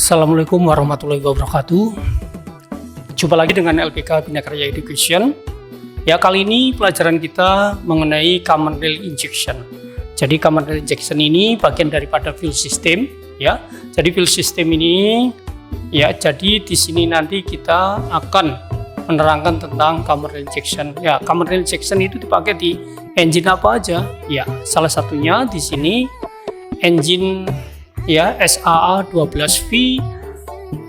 Assalamualaikum warahmatullahi wabarakatuh. Jumpa lagi dengan LPK Bina Karya Education. Ya, kali ini pelajaran kita mengenai common rail injection. Jadi common rail injection ini bagian daripada field system, ya. Jadi field system ini, ya. Jadi di sini nanti kita akan menerangkan tentang common rail injection. Ya, common rail injection itu dipakai di engine apa aja? Ya, salah satunya di sini engine ya SAA 12V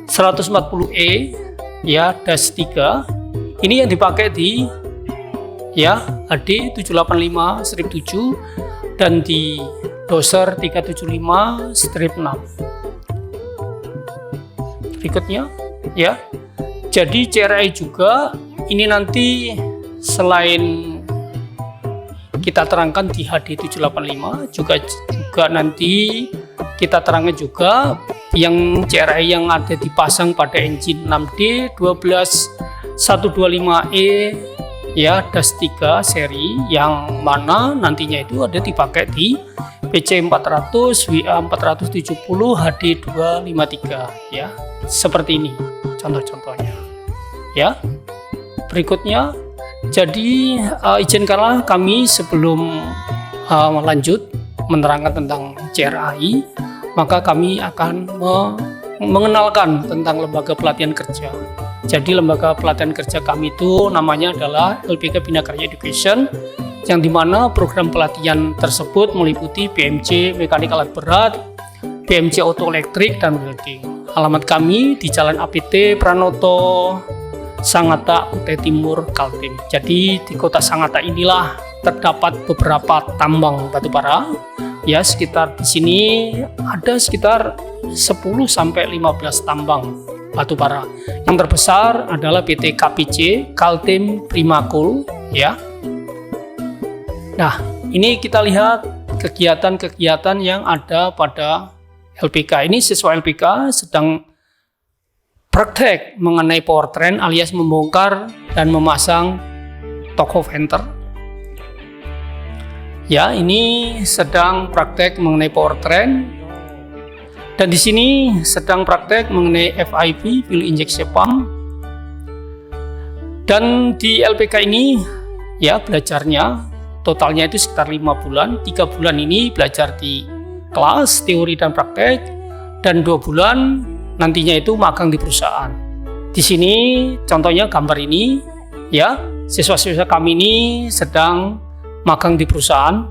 140E ya dash 3. Ini yang dipakai di ya HD 785-7 dan di doser 375-6. Berikutnya ya. Jadi CRI juga ini nanti selain kita terangkan di HD 785 juga nanti kita terangkan juga yang CRI yang ada dipasang pada engine 6D 12125E ya dash 3 seri yang mana nantinya itu ada dipakai di PC 400 WA 470 HD 253 ya, seperti ini contoh-contohnya ya. Berikutnya, jadi izinkanlah kami sebelum lanjut menerangkan tentang CRI, maka kami akan mengenalkan tentang lembaga pelatihan kerja. Jadi lembaga pelatihan kerja kami itu namanya adalah LPK Bina Karya Education, yang dimana program pelatihan tersebut meliputi BMC Mekanik Alat Berat, BMC Auto Elektrik, dan Welding. Alamat kami di Jalan APT Pranoto, Sangatta, Kutai Timur, Kaltim. Jadi di kota Sangatta inilah terdapat beberapa tambang batubara. Ya, sekitar di sini ada sekitar 10 sampai 15 tambang batubara. Yang terbesar adalah PT KPC Kaltim Primakul ya. Nah, ini kita lihat kegiatan-kegiatan yang ada pada LPK. Ini siswa LPK sedang praktek mengenai powertrain alias membongkar dan memasang toko venter. Ya, ini sedang praktek mengenai powertrain, dan di sini sedang praktek mengenai FIV fuel injection pump. Dan di LPK ini ya belajarnya totalnya itu sekitar 5 bulan. 3 bulan ini belajar di kelas teori dan praktek, dan 2 bulan nantinya itu magang di perusahaan. Di sini contohnya gambar ini ya, siswa-siswa kami ini sedang magang di perusahaan.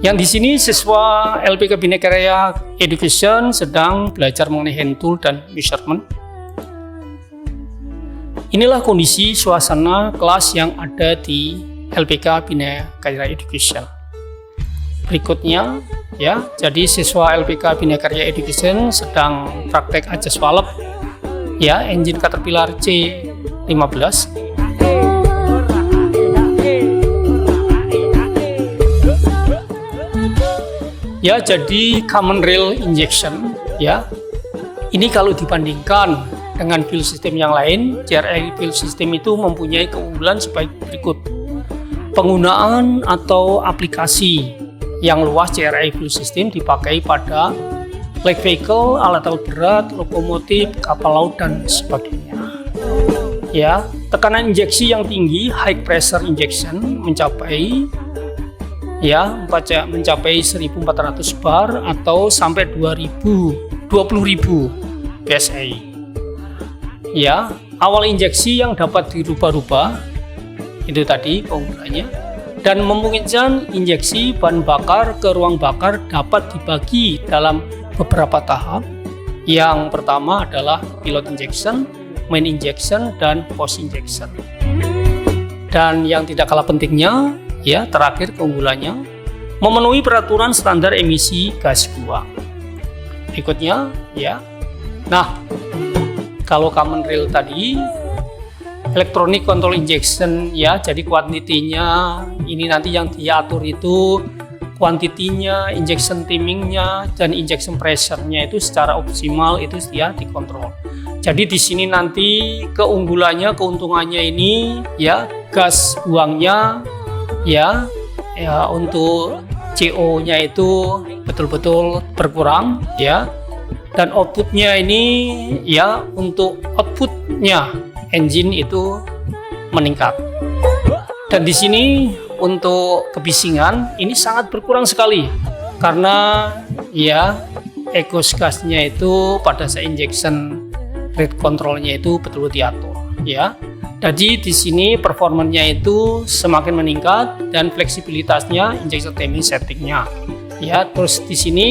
Yang di sini siswa LPK Bina Karya Education sedang belajar mengenai hand tool dan measurement. Inilah kondisi suasana kelas yang ada di LPK Bina Karya Education. Berikutnya ya, jadi siswa LPK Bina Karya Education sedang praktek adjust valve ya, engine Caterpillar C15. Ya, jadi common rail injection ya. Ini kalau dibandingkan dengan fuel system yang lain, CRI fuel system itu mempunyai keunggulan sebagai berikut. Penggunaan atau aplikasi yang luas CRI fuel system dipakai pada light vehicle, alat-alat berat, lokomotif, kapal laut, dan sebagainya. Ya, tekanan injeksi yang tinggi, high pressure injection mencapai 1400 bar atau sampai 20.000 PSI. Ya, awal injeksi yang dapat dirubah-rubah itu tadi keunggulannya, dan memungkinkan injeksi bahan bakar ke ruang bakar dapat dibagi dalam beberapa tahap. Yang pertama adalah pilot injection, main injection, dan post injection. Dan yang tidak kalah pentingnya ya, terakhir keunggulannya memenuhi peraturan standar emisi gas buang. Berikutnya ya. Nah, kalau common rail tadi electronic control injection ya, jadi kuantitinya ini nanti yang diatur itu kuantitinya, injection timingnya, dan injection pressure-nya itu secara optimal itu dia dikontrol. Jadi di sini nanti keunggulannya, keuntungannya ini ya, gas buangnya ya untuk CO-nya itu betul-betul berkurang ya. Dan outputnya ini ya, untuk outputnya engine itu meningkat. Dan di sini untuk kebisingan ini sangat berkurang sekali karena ya exhaust gasnya itu pada saat injection rate controlnya itu betul-betul diatur ya. Jadi di sini performanya itu semakin meningkat dan fleksibilitasnya injection timing settingnya ya. Terus di sini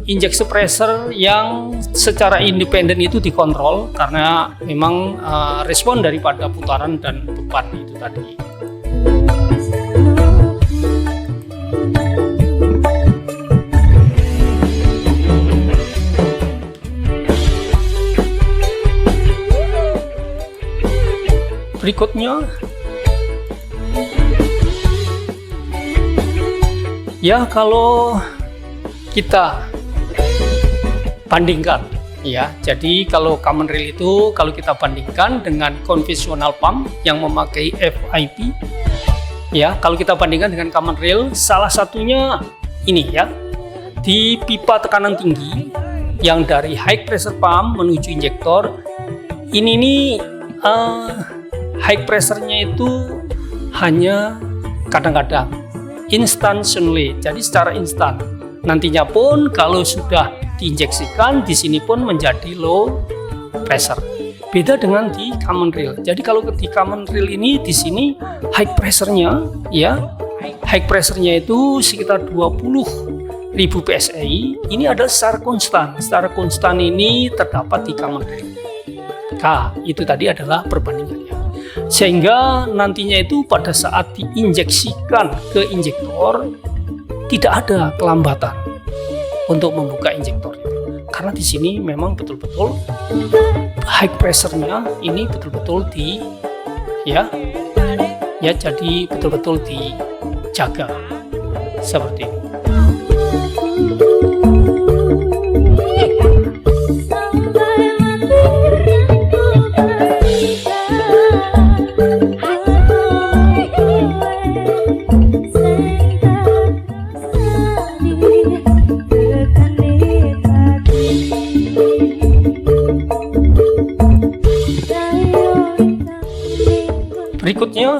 injection pressure yang secara independen itu dikontrol karena memang respon daripada putaran dan beban itu tadi. Berikutnya ya, kalau kita bandingkan ya, jadi kalau common rail itu kalau kita bandingkan dengan konvensional pump yang memakai FIP ya, kalau kita bandingkan dengan common rail, salah satunya ini ya, di pipa tekanan tinggi yang dari high pressure pump menuju injektor ini nih high pressure-nya itu hanya kadang-kadang instantaneously, jadi secara instan. Nantinya pun kalau sudah diinjeksikan di sini pun menjadi low pressure. Beda dengan di common rail. Jadi kalau di common rail ini di sini high pressure-nya ya, high pressure-nya itu sekitar 20.000 psi. Ini adalah secara konstan. Secara konstan ini terdapat di common rail. Itu tadi adalah perbandingannya. Sehingga nantinya itu pada saat diinjeksikan ke injektor tidak ada kelambatan untuk membuka injektor itu. Karena di sini memang betul-betul high pressure-nya ini betul-betul ya jadi betul-betul dijaga seperti ini. Berikutnya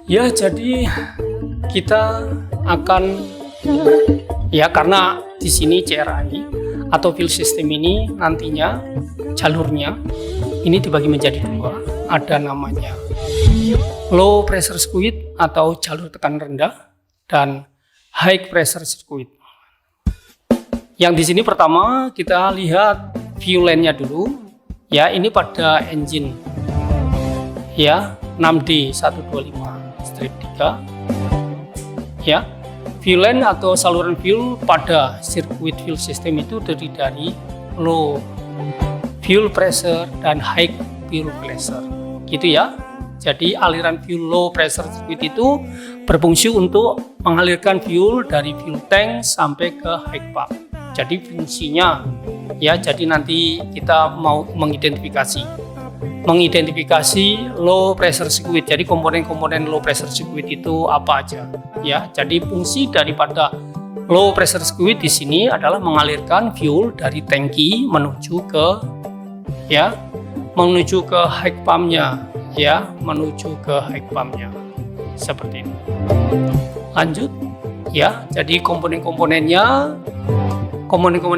ya, jadi kita akan ya, karena di sini CRI atau fuel system ini nantinya jalurnya ini dibagi menjadi dua. Ada namanya low pressure circuit atau jalur tekanan rendah dan high pressure circuit. Yang di sini pertama kita lihat fuel line-nya dulu. Ya, ini pada engine ya 6D125-3 ya. Fuel line atau saluran fuel pada sirkuit fuel system itu terdiri dari low fuel pressure dan high fuel pressure gitu ya. Jadi aliran fuel low pressure circuit itu berfungsi untuk mengalirkan fuel dari fuel tank sampai ke high pump. Jadi fungsinya ya, jadi nanti kita mau mengidentifikasi low pressure circuit. Jadi komponen-komponen low pressure circuit itu apa aja ya. Jadi fungsi daripada low pressure circuit di sini adalah mengalirkan fuel dari tangki menuju ke high pumpnya ya, menuju ke high pumpnya seperti ini. Lanjut ya, jadi komponen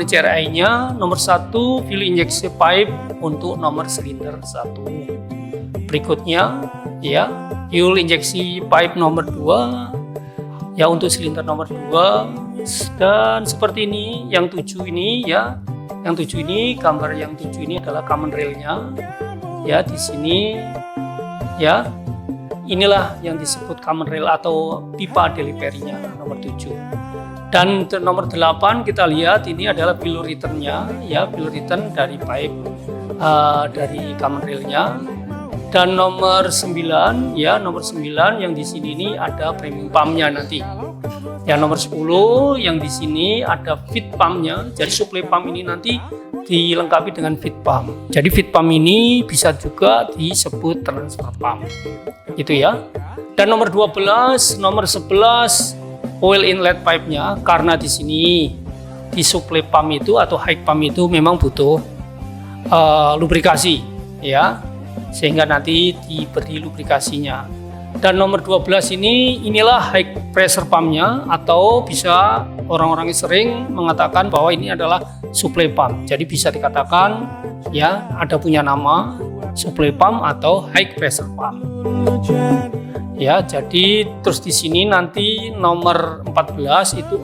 CRI-nya nomor 1 fuel injection pipe untuk nomor silinder 1. Berikutnya ya, fuel injeksi pipe nomor 2 ya untuk silinder nomor 2, dan seperti ini yang 7 ini ya. Yang 7 ini, gambar yang 7 ini adalah common rail-nya ya. Di sini ya, inilah yang disebut common rail atau pipa delivery-nya nomor 7. Dan nomor 8 kita lihat ini adalah fuel return-nya ya, fuel return dari pipe dari common rail-nya. Dan nomor 9 ya, nomor 9 yang di sini ini ada premium pump-nya nanti. Yang nomor 10 yang di sini ada feed pumpnya. Jadi suplai pump ini nanti dilengkapi dengan feed pump. Jadi feed pump ini bisa juga disebut transfer pump. Gitu ya. Dan nomor 12, nomor 11 oil inlet pipe-nya, karena di sini di suplai pump itu atau high pump itu memang butuh lubrikasi ya, sehingga nanti diberi lubrikasinya. Dan nomor 12 inilah high pressure pumpnya, atau bisa orang-orang sering mengatakan bahwa ini adalah supply pump. Jadi bisa dikatakan ya ada punya nama supply pump atau high pressure pump. Ya, jadi terus di sini nanti nomor 14 itu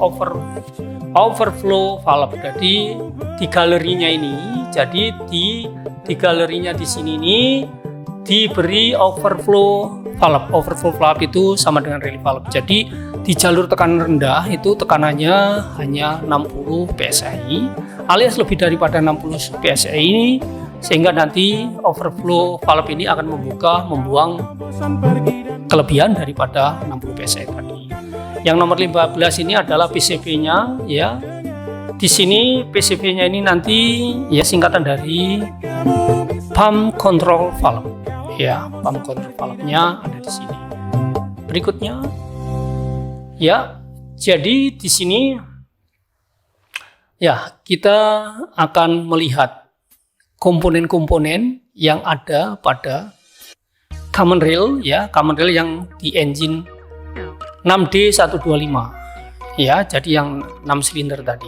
overflow valve. Jadi di galerinya ini, jadi di galerinya di sini ini diberi overflow valve. Overflow valve itu sama dengan relief valve. Jadi di jalur tekanan rendah itu tekanannya hanya 60 psi alias lebih daripada 60 psi ini, sehingga nanti overflow valve ini akan membuang kelebihan daripada 60 psi tadi. Yang nomor 15 ini adalah PCV-nya ya. Di sini PCV-nya ini nanti ya singkatan dari pump control valve. Ya, pump control valve-nya ada di sini. Berikutnya ya, jadi di sini ya kita akan melihat komponen-komponen yang ada pada common rail ya, common rail yang di engine 6D125 ya, jadi yang 6 silinder tadi.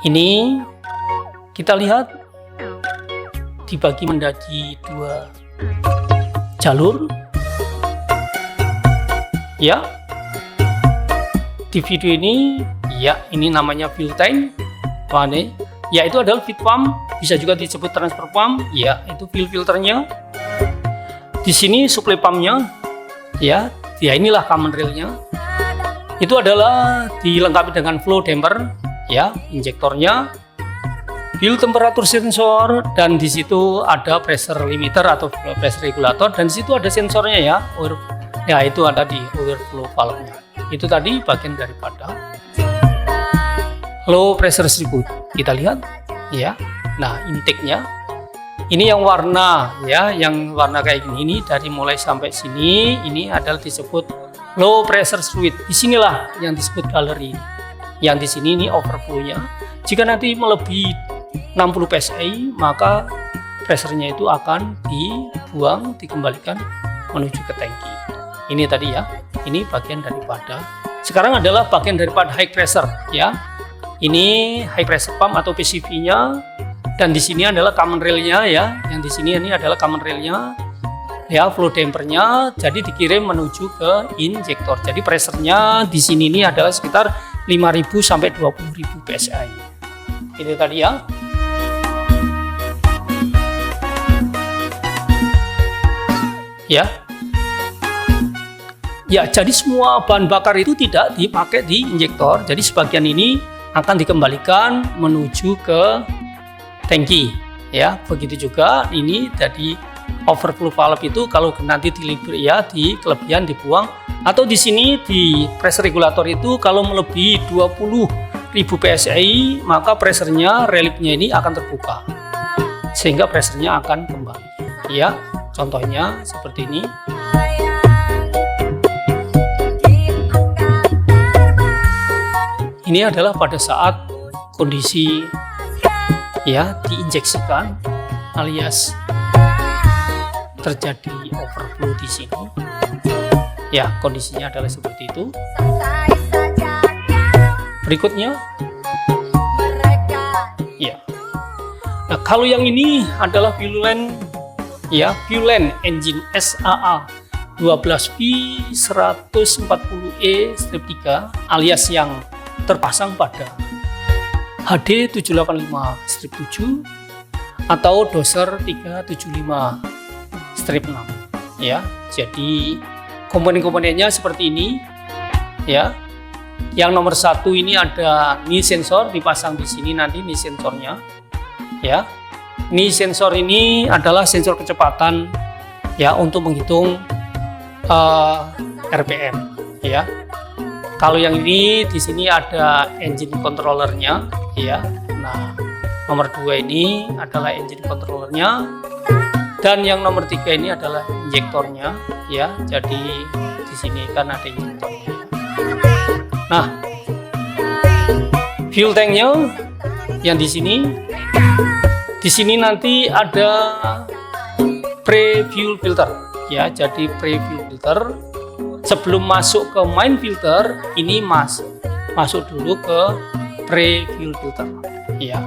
Ini kita lihat dibagi menjadi 2 jalur ya. Di video ini ya, ini namanya fuel tank, ya itu adalah feed pump, bisa juga disebut transfer pump ya, itu fuel filternya. Di sini supply pumpnya ya, inilah common railnya. Itu adalah dilengkapi dengan flow damper ya, injektornya, fuel temperature sensor, dan di situ ada pressure limiter atau pressure regulator, dan di situ ada sensornya ya, ya itu ada di overflow valve-nya. Itu tadi bagian daripada low pressure circuit. Kita lihat ya. Nah, intake-nya ini yang warna ya, yang warna kayak gini, ini dari mulai sampai sini ini adalah disebut low pressure circuit. Disinilah yang disebut galeri. Yang di sini ini overflow-nya. Jika nanti melebihi 60 psi, maka pressure-nya itu akan dibuang, dikembalikan menuju ke tangki. Ini tadi ya, ini bagian daripada. Sekarang adalah bagian daripada high pressure ya. Ini high pressure pump atau PCV-nya, dan di sini adalah common rail-nya ya. Yang di sini ini adalah common rail-nya ya, flow damper-nya. Jadi dikirim menuju ke injektor. Jadi pressure-nya di sini ini adalah sekitar 5.000 sampai 20.000 psi. Itu tadi ya. Ya. Ya, jadi semua bahan bakar itu tidak dipakai di injektor. Jadi sebagian ini akan dikembalikan menuju ke tangki. Ya, begitu juga ini dari overflow valve itu kalau nanti di kelebihan dibuang, atau di sini di pressure regulator itu kalau melebihi 20.000 psi, maka pressure-nya relief-nya ini akan terbuka sehingga pressure-nya akan kembali. Ya, contohnya seperti ini. Ini adalah pada saat kondisi ya diinjeksikan alias terjadi overflow di sini. Ya, kondisinya adalah seperti itu. Berikutnya ya. Nah, kalau yang ini adalah fuel line ya, fuel line engine SAA 12V 140E-3 alias yang terpasang pada HD 785-7 atau doser 375-6 ya. Jadi komponen-komponennya seperti ini ya. Yang nomor 1 ini ada knee sensor dipasang di sini, nanti knee sensornya ya. Knee sensor ini adalah sensor kecepatan ya, untuk menghitung RPM ya. Kalau yang ini di sini ada engine controllernya, ya. Nah, nomor 2 ini adalah engine controllernya, dan yang nomor 3 ini adalah injektornya, ya. Jadi di sini kan ada injektornya. Nah, fuel tanknya yang di sini nanti ada pre-fuel filter, ya. Jadi pre-fuel filter sebelum masuk ke main filter ini masuk dulu ke pre-fuel filter, ya.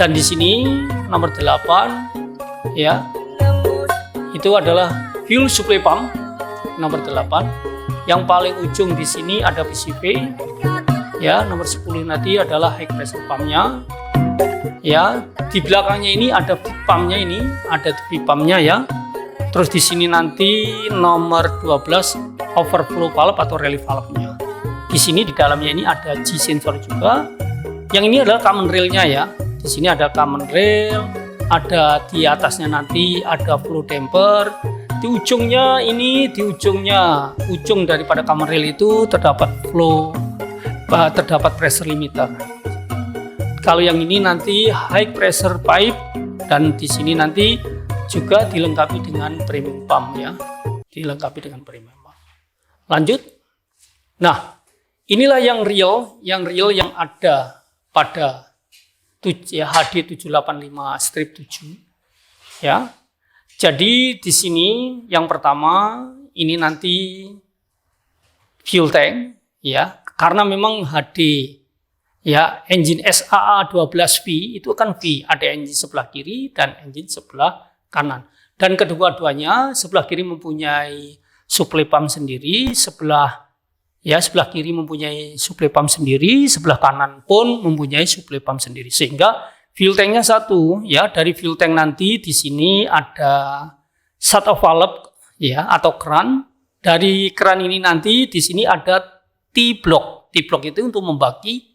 Dan di sini nomor 8, ya, itu adalah fuel supply pump nomor 8. Yang paling ujung di sini ada PCV, ya. Nomor 10 nanti adalah high pressure pumpnya, ya. Di belakangnya ini ada feed pumpnya, ya. Terus di sini nanti nomor 12 overflow valve atau relief valve-nya. Di sini di dalamnya ini ada G sensor juga. Yang ini adalah common rail-nya, ya. Di sini ada common rail, ada di atasnya nanti ada flow damper. Di ujungnya ujung daripada common rail itu terdapat pressure limiter. Kalau yang ini nanti high pressure pipe, dan di sini nanti juga dilengkapi dengan premium pump, ya. Lanjut. Nah, inilah yang real yang ada pada HD 785-7, ya. Jadi di sini yang pertama ini nanti fuel tank, ya. Karena memang HD, ya, engine SAA 12V itu kan V, ada engine sebelah kiri dan engine sebelah kanan. Dan kedua-duanya sebelah kiri mempunyai supply pump sendiri, sebelah kiri mempunyai supply pump sendiri, sebelah kanan pun mempunyai supply pump sendiri. Sehingga fuel tanknya satu, ya. Dari fuel tank nanti di sini ada shut off valve, ya, atau keran. Dari keran ini nanti di sini ada T-block. T-block itu untuk membagi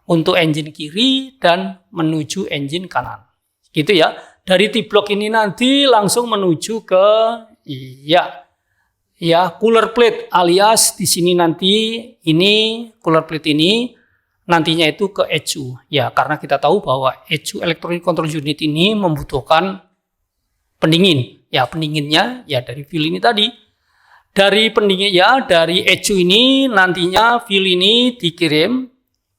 untuk engine kiri dan menuju engine kanan. Gitu, ya. Dari T-block ini nanti langsung menuju ke cooler plate, alias di sini nanti ini cooler plate ini nantinya itu ke ECU, ya, karena kita tahu bahwa ECU electronic control unit ini membutuhkan pendingin, ya. Pendinginnya ya dari fuel ini tadi. Dari pendingin, ya, dari ECU ini nantinya fuel ini dikirim.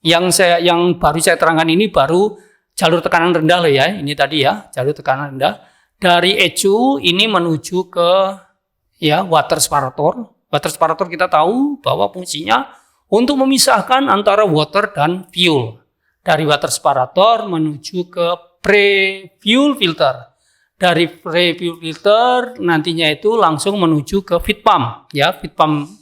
Yang baru saya terangkan ini baru jalur tekanan rendah, ya. Ini tadi, ya, jalur tekanan rendah. Dari ECU ini menuju ke, ya, water separator. Water separator kita tahu bahwa fungsinya untuk memisahkan antara water dan fuel. Dari water separator menuju ke pre-fuel filter. Dari pre-fuel filter nantinya itu langsung menuju ke feed pump, ya. Feed pump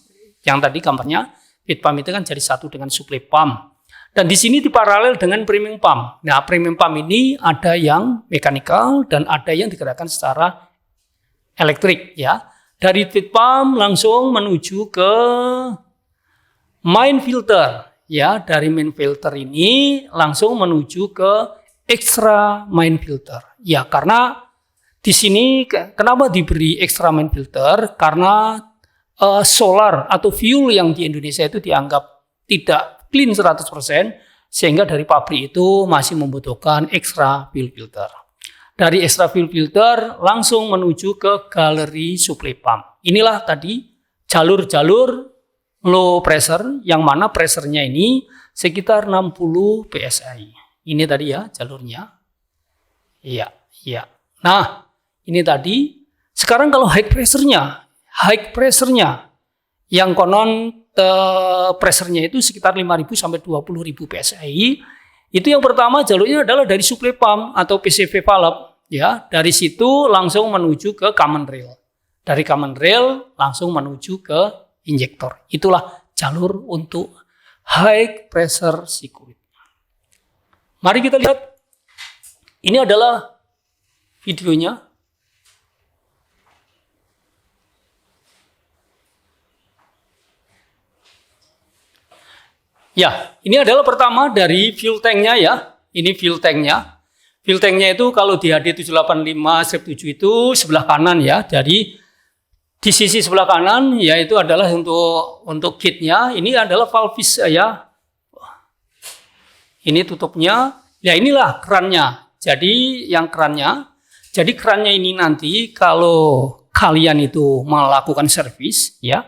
yang tadi gambarnya, feed pump itu kan jadi satu dengan supply pump. Dan di sini diparalel dengan premium pump. Nah, premium pump ini ada yang mechanical dan ada yang digerakkan secara elektrik, ya. Dari feed pump langsung menuju ke main filter, ya. Dari main filter ini langsung menuju ke extra main filter. Ya, karena di sini kenapa diberi extra main filter? Karena solar atau fuel yang di Indonesia itu dianggap tidak clean 100%, sehingga dari pabrik itu masih membutuhkan extra fuel filter. Dari extra fuel filter langsung menuju ke galeri supply pump. Inilah tadi jalur-jalur low pressure, yang mana pressure-nya ini sekitar 60 PSI. Ini tadi, ya, jalurnya. Iya. Nah, ini tadi. Sekarang kalau high pressure-nya yang konon pressure-nya itu sekitar 5.000 sampai 20.000 PSI. Itu yang pertama jalurnya adalah dari supply pump atau PCV valve, ya. Dari situ langsung menuju ke common rail. Dari common rail langsung menuju ke injektor. Itulah jalur untuk high pressure circuit. Mari kita lihat. Ini adalah videonya. Ya, ini adalah pertama dari fuel tank-nya, ya. Ini fuel tank-nya. Fuel tank-nya itu kalau di HD 785-7 itu sebelah kanan, ya. Jadi Di sisi sebelah kanan yaitu adalah untuk kitnya, ini adalah valve ya. Ini tutupnya. Ya inilah kerannya. Jadi yang kerannya. Jadi kerannya ini nanti kalau kalian itu melakukan servis ya,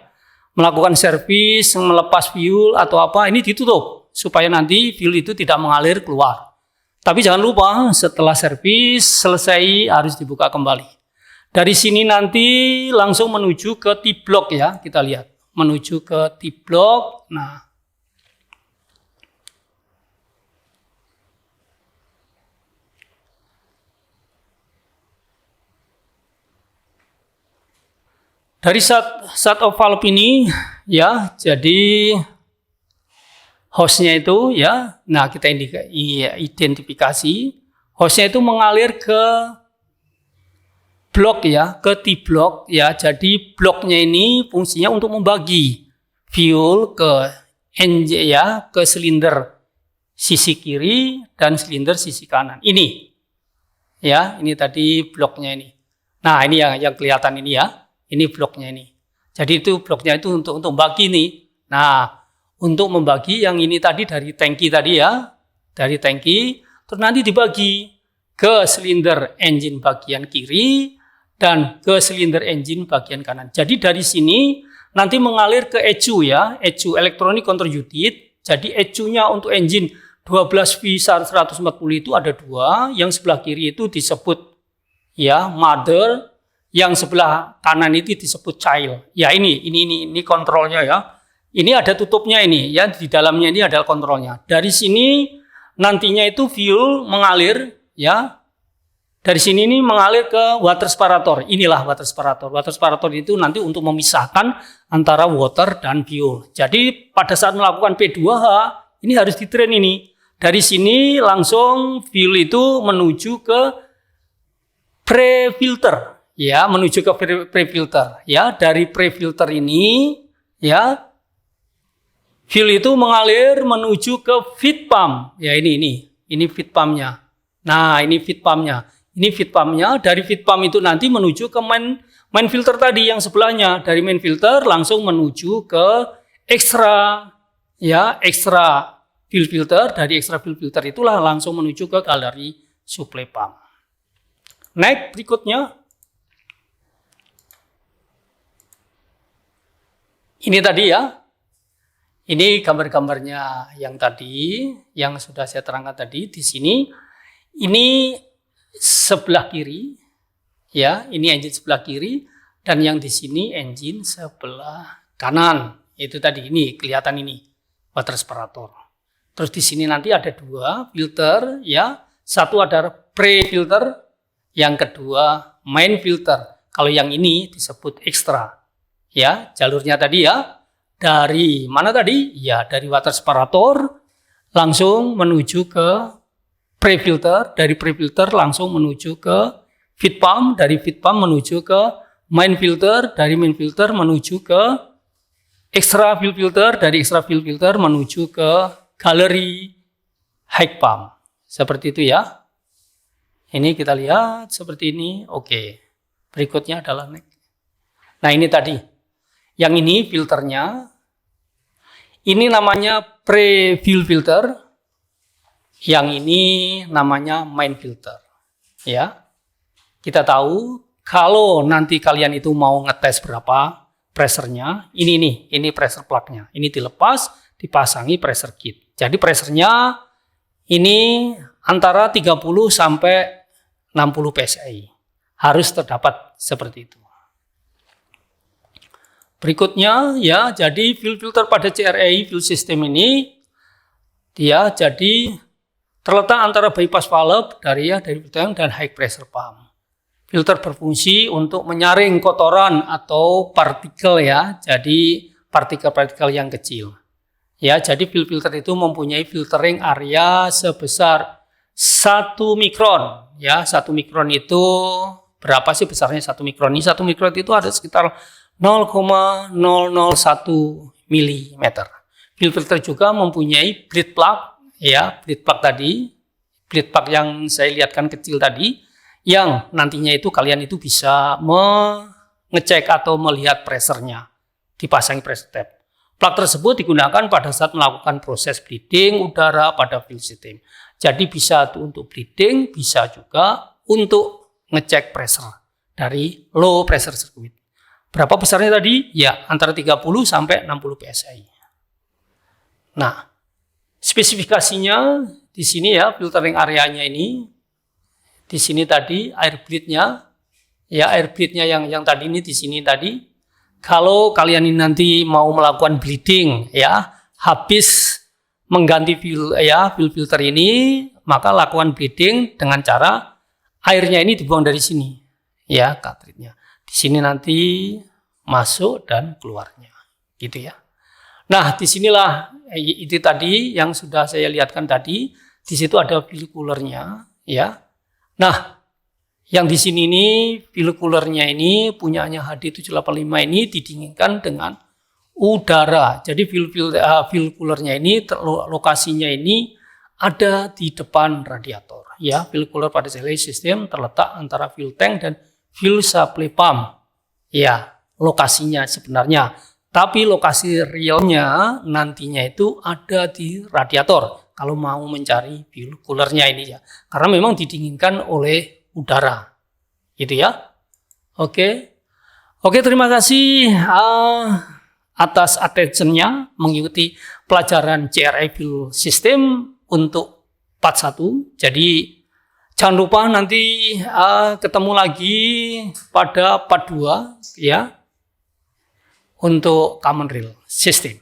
melakukan servis, melepas fuel atau apa, ini ditutup supaya nanti fuel itu tidak mengalir keluar. Tapi jangan lupa setelah servis selesai harus dibuka kembali. Dari sini nanti langsung menuju ke T-block ya, kita lihat. Menuju ke T-block. Nah, dari shut off valve ini ya, jadi hostnya itu ya, nah kita identifikasi hostnya itu mengalir ke blok ya, ke T-block ya. Jadi bloknya ini fungsinya untuk membagi fuel ke NJ ya, ke silinder sisi kiri dan silinder sisi kanan. Ini ya, ini tadi bloknya ini. Nah, ini yang kelihatan ini ya. Ini bloknya ini. Jadi itu bloknya itu untuk membagi nih. Nah, untuk membagi yang ini tadi dari tangki tadi ya, dari tangki terus nanti dibagi ke silinder engine bagian kiri dan ke silinder engine bagian kanan. Jadi dari sini nanti mengalir ke ECU ya, ECU Electronic Control Unit. Jadi ECU-nya untuk engine 12V140 itu ada dua, yang sebelah kiri itu disebut ya mother, yang sebelah kanan itu disebut child. Ya ini kontrolnya ya. Ini ada tutupnya ini ya, di dalamnya ini adalah kontrolnya. Dari sini nantinya itu fuel mengalir ya. Dari sini ini mengalir ke water separator. Inilah water separator. Water separator itu nanti untuk memisahkan antara water dan fuel. Jadi pada saat melakukan P2H, ini harus ditrain ini. Dari sini langsung fuel itu menuju ke pre-filter. Ya, menuju ke pre-filter. Ya, dari pre-filter ini, ya, fuel itu mengalir menuju ke feed pump. Ya, ini feed pumpnya. Nah, ini feed pumpnya. Ini feed pumpnya, dari feed pump itu nanti menuju ke main filter tadi yang sebelahnya. Dari main filter langsung menuju ke extra fuel filter. Dari extra fuel filter itulah langsung menuju ke gallery supply pump. Next, berikutnya. Ini tadi ya. Ini gambar-gambarnya yang tadi, yang sudah saya terangkan tadi di sini. Ini sebelah kiri, ya, ini engine sebelah kiri, dan yang di sini engine sebelah kanan. Itu tadi, ini kelihatan ini water separator. Terus di sini nanti ada dua filter, ya, satu ada pre-filter, yang kedua main filter. Kalau yang ini disebut extra, ya, jalurnya tadi ya, dari mana tadi? Ya, dari water separator langsung menuju ke pre-filter, dari pre-filter langsung menuju ke feed pump, dari feed pump menuju ke main filter, dari main filter menuju ke extra fuel filter, dari extra fuel filter menuju ke gallery high pump. Seperti itu ya. Ini kita lihat seperti ini. Oke. Berikutnya adalah next. Nah, ini tadi. Yang ini filternya. Ini namanya pre-fuel filter. Yang ini namanya main filter. Ya. Kita tahu kalau nanti kalian itu mau ngetes berapa pressernya, ini pressure plug-nya. Ini dilepas, dipasangi pressure kit. Jadi pressernya ini antara 30 sampai 60 psi. Harus terdapat seperti itu. Berikutnya ya, jadi fuel filter pada CRAI fuel system ini dia jadi terletak antara bypass valve dari filter dan high pressure pump. Filter berfungsi untuk menyaring kotoran atau partikel ya, jadi partikel-partikel yang kecil. Ya, jadi fuel filter itu mempunyai filtering area sebesar 1 mikron. Ya, 1 mikron itu berapa sih besarnya 1 mikron? Ini 1 mikron itu ada sekitar 0,001 mm. Fuel filter juga mempunyai bleed plug. Ya, bleed plug tadi, bleed plug yang saya lihatkan kecil tadi, yang nantinya itu kalian itu bisa ngecek atau melihat pressure-nya, dipasang pressure tape. Plug tersebut digunakan pada saat melakukan proses bleeding udara pada fill system. Jadi bisa untuk bleeding, bisa juga untuk ngecek pressure dari low pressure circuit. Berapa besarnya tadi? Ya, antara 30 sampai 60 PSI. Nah, spesifikasinya di sini ya, filtering areanya ini. Di sini tadi air bleed-nya, ya air bleed-nya yang tadi ini di sini tadi. Kalau kalian ini nanti mau melakukan bleeding, ya habis mengganti filter ini, maka lakukan bleeding dengan cara airnya ini dibuang dari sini, ya cartridge-nya. Di sini nanti masuk dan keluarnya, gitu ya. Nah, disinilah itu tadi yang sudah saya lihatkan tadi. Di situ ada fill cooler-nya, ya. Nah, yang di sini ini fill cooler-nya ini punyanya HD785 ini didinginkan dengan udara. Jadi fill cooler-nya ini lokasinya ini ada di depan radiator. Ya, fill cooler pada CLI system terletak antara fuel tank dan fuel supply pump. Ya, lokasinya sebenarnya. Tapi lokasi realnya nantinya itu ada di radiator. Kalau mau mencari fuel cooler-nya ini ya, karena memang didinginkan oleh udara, gitu ya. Oke, terima kasih atas attention-nya mengikuti pelajaran CRI Fuel System untuk part 1. Jadi jangan lupa nanti ketemu lagi pada part 2 ya untuk common rail system.